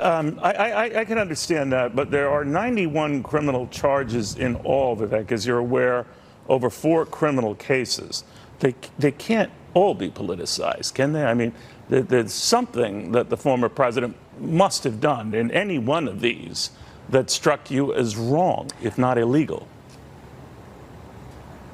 I can understand that, but there are 91 criminal charges in all, Vivek, as you're aware, over 4 criminal cases. They can't all be politicized, can they? I mean, there's something that the former president must have done in any one of these that struck you as wrong, if not illegal.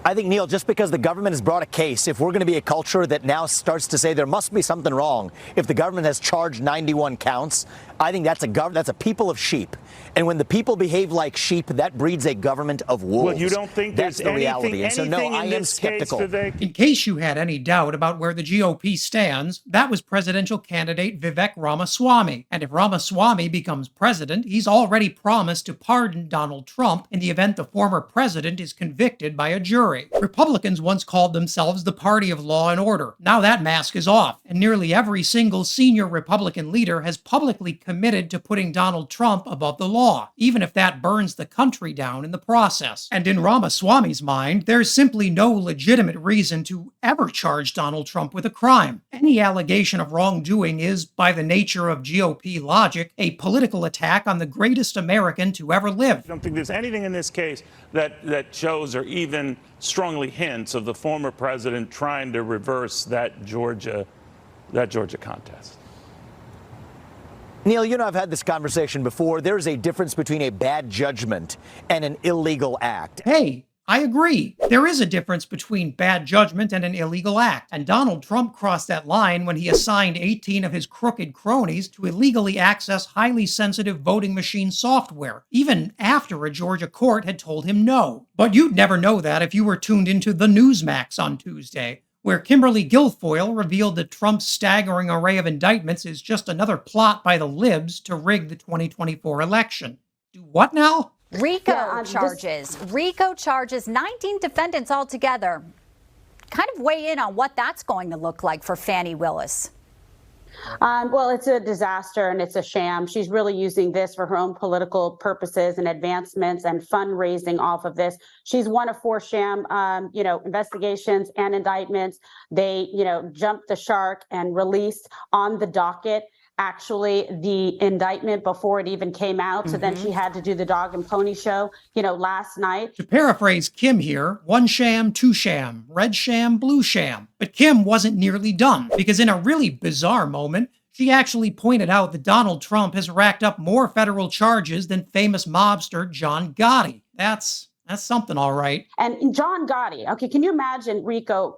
I think, Neil, just because the government has brought a case, if we're going to be a culture that now starts to say there must be something wrong, if the government has charged 91 counts, I think that's a people of sheep. And when the people behave like sheep, that breeds a government of wolves. Well, you don't think that's the reality. And so, no, I am skeptical. In case you had any doubt about where the GOP stands, that was presidential candidate Vivek Ramaswamy. And if Ramaswamy becomes president, he's already promised to pardon Donald Trump in the event the former president is convicted by a jury. Republicans once called themselves the party of law and order. Now that mask is off, and nearly every single senior Republican leader has publicly committed to putting Donald Trump above the law, even if that burns the country down in the process. And in Ramaswamy's mind, there's simply no legitimate reason to ever charge Donald Trump with a crime. Any allegation of wrongdoing is, by the nature of GOP logic, a political attack on the greatest American to ever live. I don't think there's anything in this case that shows or even strongly hints of the former president trying to reverse that Georgia contest. Neil, you know, I've had this conversation before. There's a difference between a bad judgment and an illegal act. Hey, I agree. There is a difference between bad judgment and an illegal act. And Donald Trump crossed that line when he assigned 18 of his crooked cronies to illegally access highly sensitive voting machine software, even after a Georgia court had told him no. But you'd never know that if you were tuned into the Newsmax on Tuesday, where Kimberly Guilfoyle revealed that Trump's staggering array of indictments is just another plot by the libs to rig the 2024 election. Do what now? RICO charges, 19 defendants altogether. Kind of weigh in on what that's going to look like for Fani Willis. Well, it's a disaster and it's a sham. She's really using this for her own political purposes and advancements and fundraising off of this. She's one of 4 sham, investigations and indictments. They, jumped the shark and released on the docket actually the indictment before it even came out. So then she had to do the dog and pony show, last night. To paraphrase Kim here, 1 sham, 2 sham, red sham, blue sham. But Kim wasn't nearly done, because in a really bizarre moment, she actually pointed out that Donald Trump has racked up more federal charges than famous mobster John Gotti. That's something, all right. And John Gotti, okay, can you imagine RICO,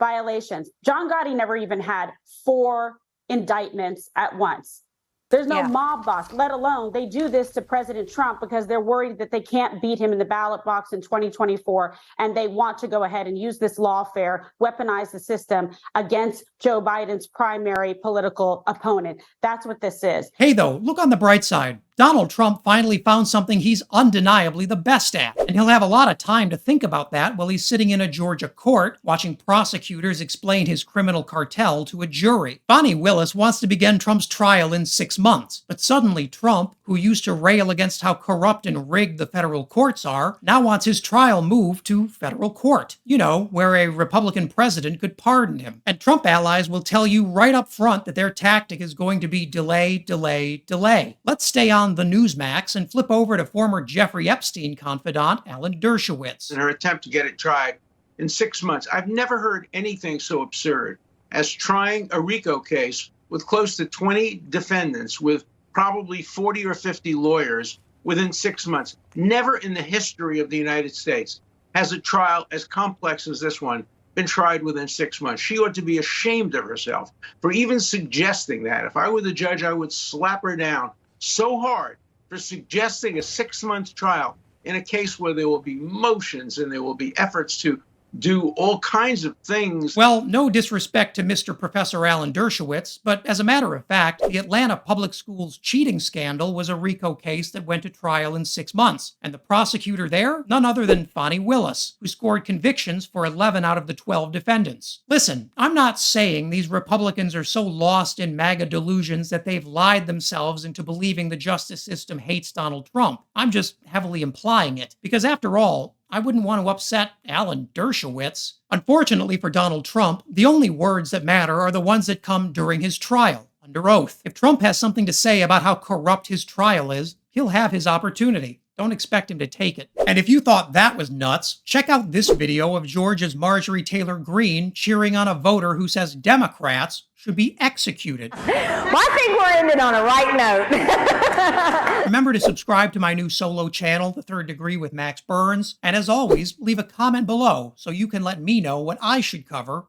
violations? John Gotti never even had 4 indictments at once. There's no mob boss, let alone they do this to President Trump because they're worried that they can't beat him in the ballot box in 2024. And they want to go ahead and use this lawfare, weaponize the system against Joe Biden's primary political opponent. That's what this is. Hey, though, look on the bright side. Donald Trump finally found something he's undeniably the best at, and he'll have a lot of time to think about that while he's sitting in a Georgia court watching prosecutors explain his criminal cartel to a jury. Fani Willis wants to begin Trump's trial in 6 months, but suddenly Trump, who used to rail against how corrupt and rigged the federal courts are, now wants his trial moved to federal court, where a Republican president could pardon him. And Trump allies will tell you right up front that their tactic is going to be delay, delay, delay. Let's stay on the Newsmax and flip over to former Jeffrey Epstein confidant Alan Dershowitz. In her attempt to get it tried in 6 months, I've never heard anything so absurd as trying a RICO case with close to 20 defendants with probably 40 or 50 lawyers within 6 months. Never in the history of the United States has a trial as complex as this one been tried within 6 months. She ought to be ashamed of herself for even suggesting that. If I were the judge, I would slap her down so hard for suggesting a 6-month trial in a case where there will be motions and there will be efforts to do all kinds of things. Well, no disrespect to Mr. Professor Alan Dershowitz, but as a matter of fact, the Atlanta Public Schools cheating scandal was a RICO case that went to trial in 6 months. And the prosecutor there? None other than Fani Willis, who scored convictions for 11 out of the 12 defendants. Listen, I'm not saying these Republicans are so lost in MAGA delusions that they've lied themselves into believing the justice system hates Donald Trump. I'm just heavily implying it. Because after all, I wouldn't want to upset Alan Dershowitz. Unfortunately for Donald Trump, the only words that matter are the ones that come during his trial. under oath. If Trump has something to say about how corrupt his trial is, he'll have his opportunity. Don't expect him to take it. And if you thought that was nuts, check out this video of Georgia's Marjorie Taylor Greene cheering on a voter who says Democrats should be executed. Well, I think we're ending on a right note. Remember to subscribe to my new solo channel, The Third Degree with Max Burns. And as always, leave a comment below so you can let me know what I should cover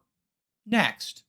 next.